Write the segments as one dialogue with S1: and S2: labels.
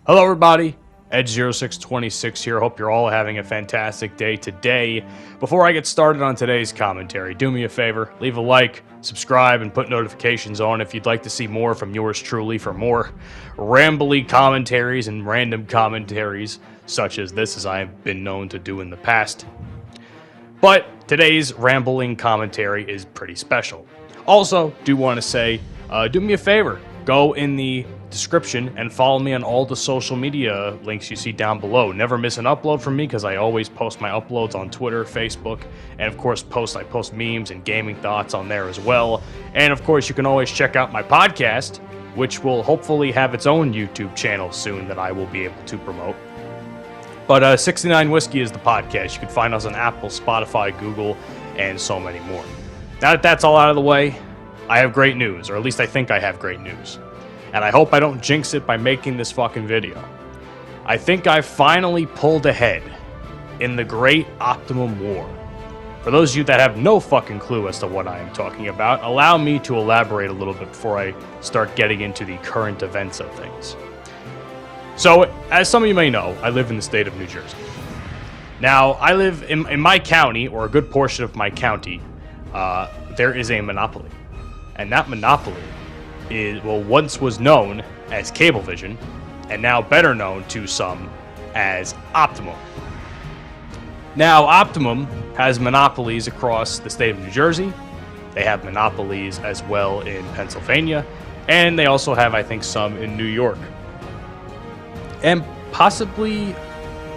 S1: Hello everybody, Edge0626 here. Hope you're all having a fantastic day today. Before I get started on today's commentary, do me a favor, leave a like, subscribe, and put notifications on if you'd like to see more from yours truly for more rambly commentaries and random commentaries such as this, as I have been known to do in the past. But today's rambling commentary is pretty special. Also, do want to say, do me a favor, go in the description and follow me on all the social media links you see down below. Never miss an upload from me because I always post my uploads on Twitter, Facebook, and of course I post memes and gaming thoughts on there as well. And of course you can always check out my podcast, which will hopefully have its own YouTube channel soon that I will be able to promote. But 69 Whiskey is the podcast. You can find us on Apple, Spotify, Google, and so many more. Now that that's all out of the way, I have great news, or at least I think I have great news. And I hope I don't jinx it by making this fucking video. I think I finally pulled ahead in the Great Optimum War. For those of you that have no fucking clue as to what I am talking about, allow me to elaborate a little bit before I start getting into the current events of things. So, as some of you may know, I live in the state of New Jersey. Now, I live in my county, or a good portion of my county, there is a monopoly. And that monopoly once was known as Cablevision, and now better known to some as Optimum. Now, Optimum has monopolies across the state of New Jersey. They have monopolies as well in Pennsylvania, and they also have, I think, some in New York. And possibly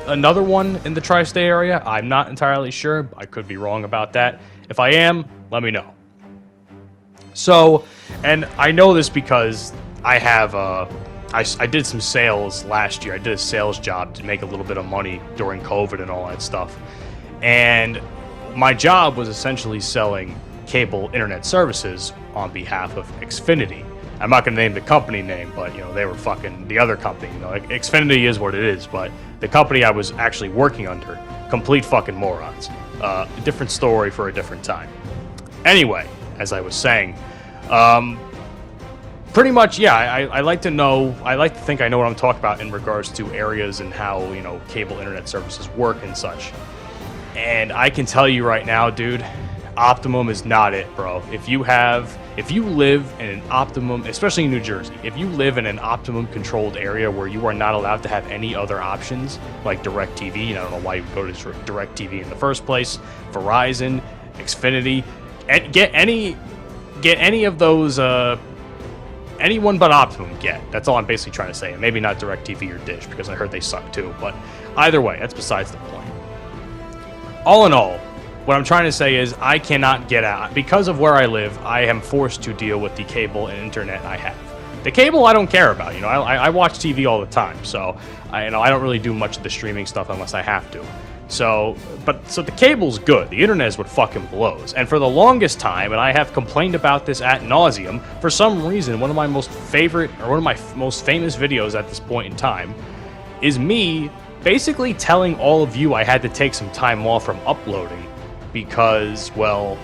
S1: another one in the tri-state area. I'm not entirely sure. I could be wrong about that. If I am, let me know. So, and I know this because I have, I did some sales last year. I did a sales job to make a little bit of money during COVID and all that stuff. And my job was essentially selling cable internet services on behalf of Xfinity. I'm not going to name the company name, but, you know, they were fucking the other company. You know, like, Xfinity is what it is, but the company I was actually working under, complete fucking morons. A different story for a different time. Anyway, as I was saying, pretty much, yeah, I like to think I know what I'm talking about in regards to areas and how, you know, cable internet services work and such. And I can tell you right now, dude, Optimum is not it, bro. If you live in an Optimum, especially in New Jersey, if you live in an Optimum controlled area where you are not allowed to have any other options, like DirecTV, and I don't know why you would go to DirecTV in the first place, Verizon, Xfinity, and get any of those, anyone but Optimum get. That's all I'm basically trying to say. And maybe not DirecTV or Dish, because I heard they suck too. But either way, that's besides the point. All in all, what I'm trying to say is I cannot get out. Because of where I live, I am forced to deal with the cable and internet I have. The cable I don't care about. You know, I watch TV all the time. So, I don't really do much of the streaming stuff unless I have to. So the cable's good. The internet is what fucking blows. And for the longest time, and I have complained about this ad nauseum, for some reason, one of my most famous videos at this point in time is me basically telling all of you I had to take some time off from uploading because, well,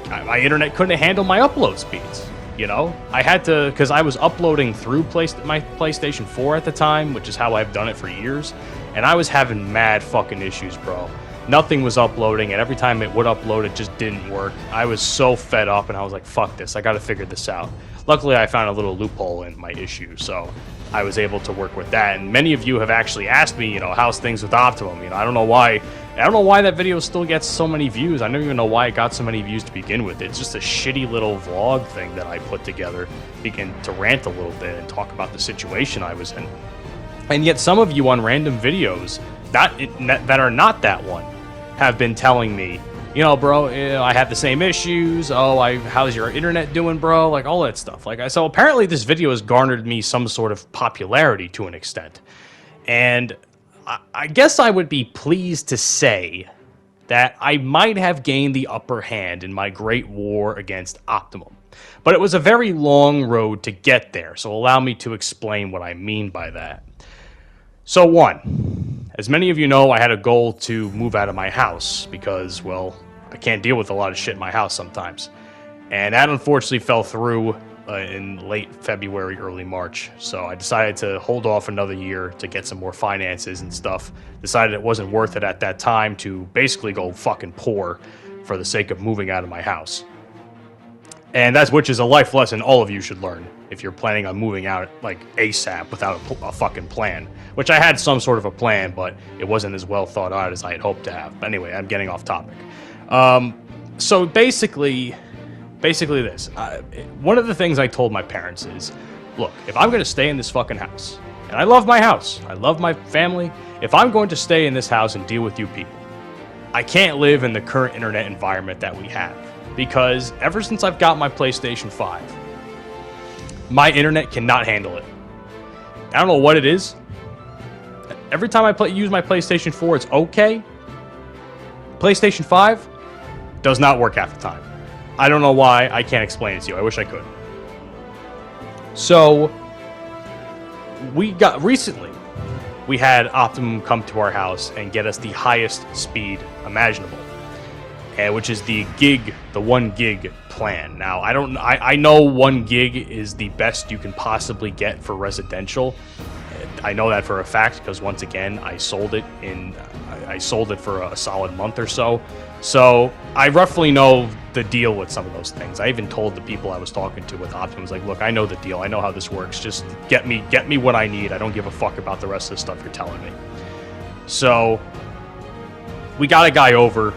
S1: my internet couldn't handle my upload speeds. You know, I had to, because I was uploading through my PlayStation 4 at the time, which is how I've done it for years, and I was having mad fucking issues, bro. Nothing was uploading, and every time it would upload, it just didn't work. I was so fed up, and I was like, fuck this, I gotta figure this out. Luckily, I found a little loophole in my issue, so I was able to work with that. And many of you have actually asked me, you know, how's things with Optimum? You know, I don't know why that video still gets so many views. I don't even know why it got so many views to begin with. It's just a shitty little vlog thing that I put together, begin to rant a little bit and talk about the situation I was in. And yet some of you on random videos that are not that one have been telling me, you know, bro, I have the same issues. How's your internet doing, bro? Like, all that stuff. So apparently this video has garnered me some sort of popularity to an extent. And I guess I would be pleased to say that I might have gained the upper hand in my great war against Optimum. But it was a very long road to get there, so allow me to explain what I mean by that. So one, as many of you know, I had a goal to move out of my house because, well, I can't deal with a lot of shit in my house sometimes. And that unfortunately fell through in late February, early March. So I decided to hold off another year to get some more finances and stuff. Decided it wasn't worth it at that time to basically go fucking poor for the sake of moving out of my house. And which is a life lesson all of you should learn if you're planning on moving out like ASAP without a fucking plan. Which I had some sort of a plan, but it wasn't as well thought out as I had hoped to have. But anyway, I'm getting off topic. So basically this. One of the things I told my parents is, look, if I'm going to stay in this fucking house, and I love my house, I love my family, if I'm going to stay in this house and deal with you people, I can't live in the current internet environment that we have. Because ever since I've got my PlayStation 5, my internet cannot handle it. I don't know what it is. Every time I use my PlayStation 4, it's okay. PlayStation 5 does not work half the time. I don't know why. I can't explain it to you. I wish I could. So, recently, we had Optimum come to our house and get us the highest speed imaginable. Which is the 1 gig plan. Now, I know 1 gig is the best you can possibly get for residential. I know that for a fact because once again, I sold it for a solid month or so. So I roughly know the deal with some of those things. I even told the people I was talking to with Optimum, like, look, I know the deal. I know how this works. Just get me what I need. I don't give a fuck about the rest of the stuff you're telling me. So we got a guy over,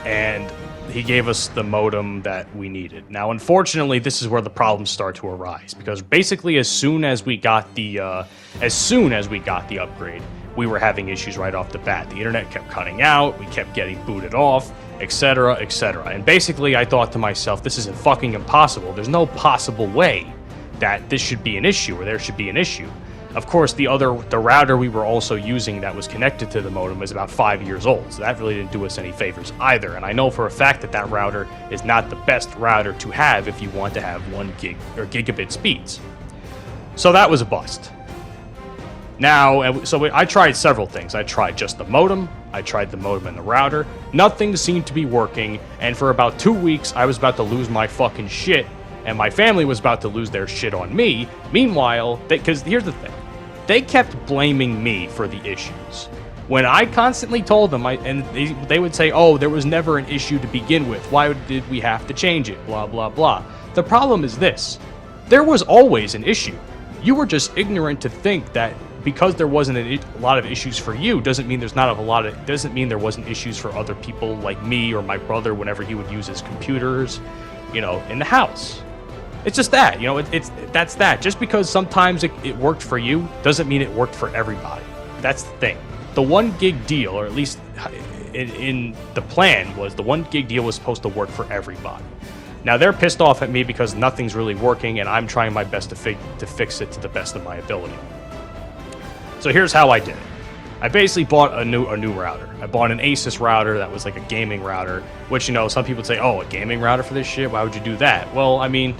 S1: and he gave us the modem that we needed. Now, unfortunately, this is where the problems start to arise, because basically as soon as we got the upgrade, we were having issues right off the bat. The internet kept cutting out, we kept getting booted off, etc., etc. And basically, I thought to myself, this isn't fucking impossible. There's no possible way that this should be an issue or there should be an issue. Of course, the router we were also using that was connected to the modem is about 5 years old, so that really didn't do us any favors either. And I know for a fact that router is not the best router to have if you want to have 1 gig or gigabit speeds. So that was a bust. Now, so I tried several things. I tried just the modem, I tried the modem and the router. Nothing seemed to be working, and for about 2 weeks, I was about to lose my fucking shit, and my family was about to lose their shit on me. Meanwhile, because here's the thing. They kept blaming me for the issues. When I constantly told them, they would say, oh, there was never an issue to begin with. Why did we have to change it? Blah, blah, blah. The problem is this. There was always an issue. You were just ignorant to think that because there wasn't a lot of issues for you doesn't mean there wasn't issues for other people like me or my brother whenever he would use his computers, in the house. It's just that, that's that. Just because sometimes it worked for you doesn't mean it worked for everybody. That's the thing. The 1 gig deal, or at least in the plan, was the 1 gig deal was supposed to work for everybody. Now, they're pissed off at me because nothing's really working, and I'm trying my best to fix it to the best of my ability. So here's how I did it. I basically bought a new router. I bought an Asus router that was like a gaming router, which, some people would say, oh, a gaming router for this shit? Why would you do that? Well, I mean,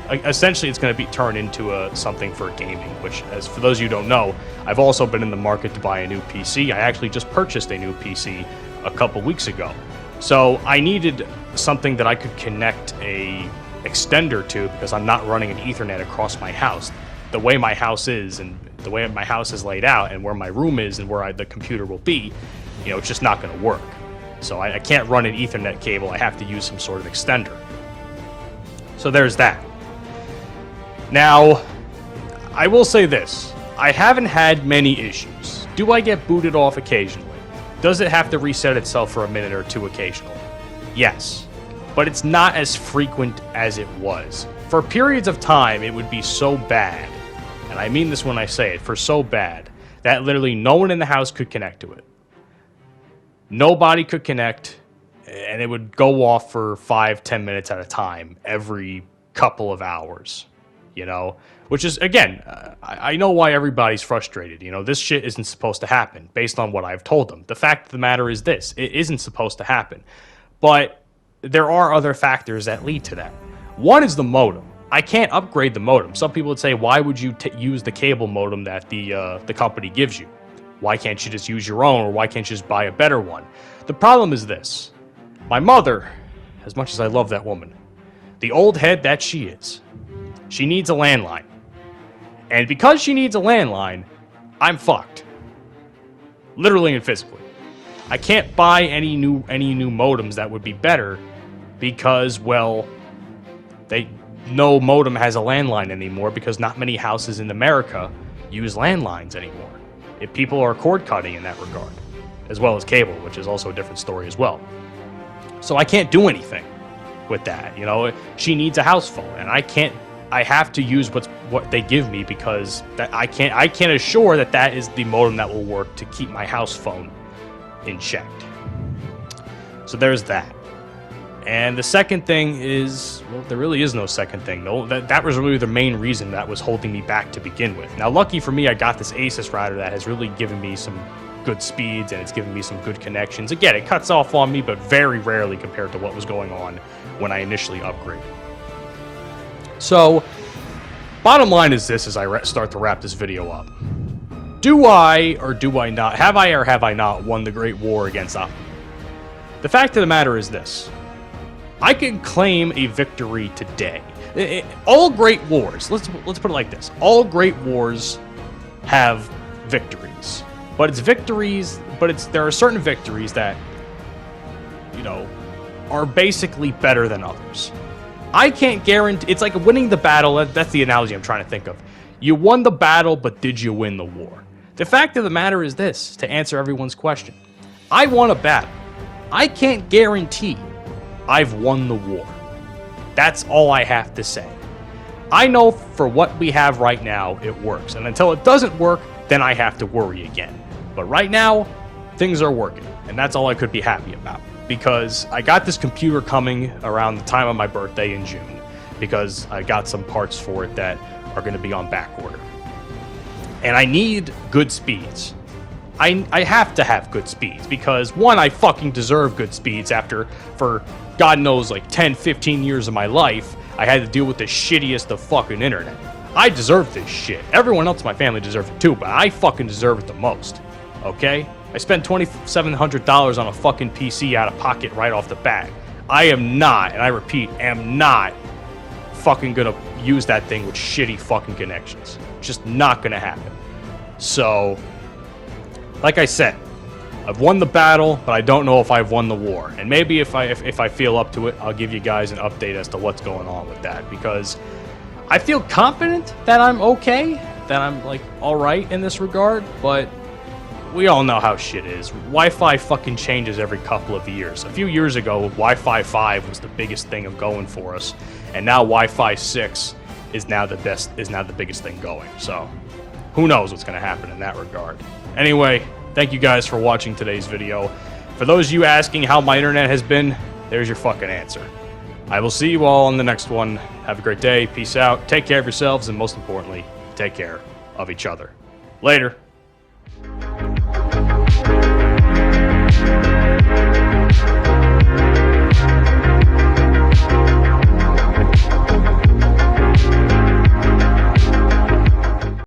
S1: essentially it's going to be turned into something for gaming, which, as for those of you who don't know, I've also been in the market to buy a new PC. I actually just purchased a new PC a couple weeks ago. So I needed something that I could connect a extender to, because I'm not running an Ethernet across my house. The way my house is and the way my house is laid out and where my room is and where the computer will be, it's just not going to work. So I can't run an Ethernet cable. I have to use some sort of extender. So there's that. Now, I will say this. I haven't had many issues. Do I get booted off occasionally? Does it have to reset itself for a minute or two occasionally? Yes. But it's not as frequent as it was. For periods of time, it would be so bad, and I mean this when I say it, for so bad, that literally no one in the house could connect to it. Nobody could connect, and it would go off for 5-10 minutes at a time every couple of hours, which is, again, I know why everybody's frustrated. This shit isn't supposed to happen based on what I've told them. The fact of the matter is this. It isn't supposed to happen. But there are other factors that lead to that. One is the modem. I can't upgrade the modem. Some people would say, why would you use the cable modem that the company gives you? Why can't you just use your own, or why can't you just buy a better one? The problem is this. My mother, as much as I love that woman, the old head that she is, She needs a landline. And because she needs a landline, I'm fucked. Literally and physically. I can't buy any new modems that would be better because, well, no modem has a landline anymore because not many houses in America use landlines anymore. People are cord cutting in that regard, as well as cable, which is also a different story as well. So I can't do anything with that. You know, she needs a house phone, and I have to use what they give me because I can't assure that is the modem that will work to keep my house phone in check. So there's that. And the second thing is, well, there really is no second thing. No, that was really the main reason that was holding me back to begin with. Now, lucky for me, I got this Asus router that has really given me some good speeds, and it's given me some good connections. Again, it cuts off on me, but very rarely compared to what was going on when I initially upgraded. So, bottom line is this as I start to wrap this video up. Do I or do I not, have I or have I not won the Great War against Optimum? The fact of the matter is this. I can claim a victory today. All great wars, let's put it like this. All great wars have victories. But there are certain victories that, you know, are basically better than others. I can't guarantee, it's like winning the battle, that's the analogy I'm trying to think of. You won the battle, but did you win the war? The fact of the matter is this, to answer everyone's question. I won a battle. I can't guarantee I've won the war. That's all I have to say. I know for what we have right now, it works. And until it doesn't work, then I have to worry again. But right now, things are working. And that's all I could be happy about. Because I got this computer coming around the time of my birthday in June. Because I got some parts for it that are going to be on back order. And I need good speeds. I have to have good speeds because, one, I fucking deserve good speeds for God knows, like 10, 15 years of my life, I had to deal with the shittiest of fucking internet. I deserve this shit. Everyone else in my family deserves it too, but I fucking deserve it the most. Okay? I spent $2,700 on a fucking PC out of pocket right off the bat. I am not, and I repeat, am not fucking gonna use that thing with shitty fucking connections. Just not gonna happen. So, like I said, I've won the battle, but I don't know if I've won the war. And maybe if I feel up to it, I'll give you guys an update as to what's going on with that. Because I feel confident that I'm okay, that I'm, like, alright in this regard, but we all know how shit is. Wi-Fi fucking changes every couple of years. A few years ago, Wi-Fi 5 was the biggest thing of going for us, and now Wi-Fi 6 is now the biggest thing going. So, who knows what's going to happen in that regard. Anyway, thank you guys for watching today's video. For those of you asking how my internet has been, there's your fucking answer. I will see you all on the next one. Have a great day. Peace out. Take care of yourselves, and most importantly, take care of each other. Later.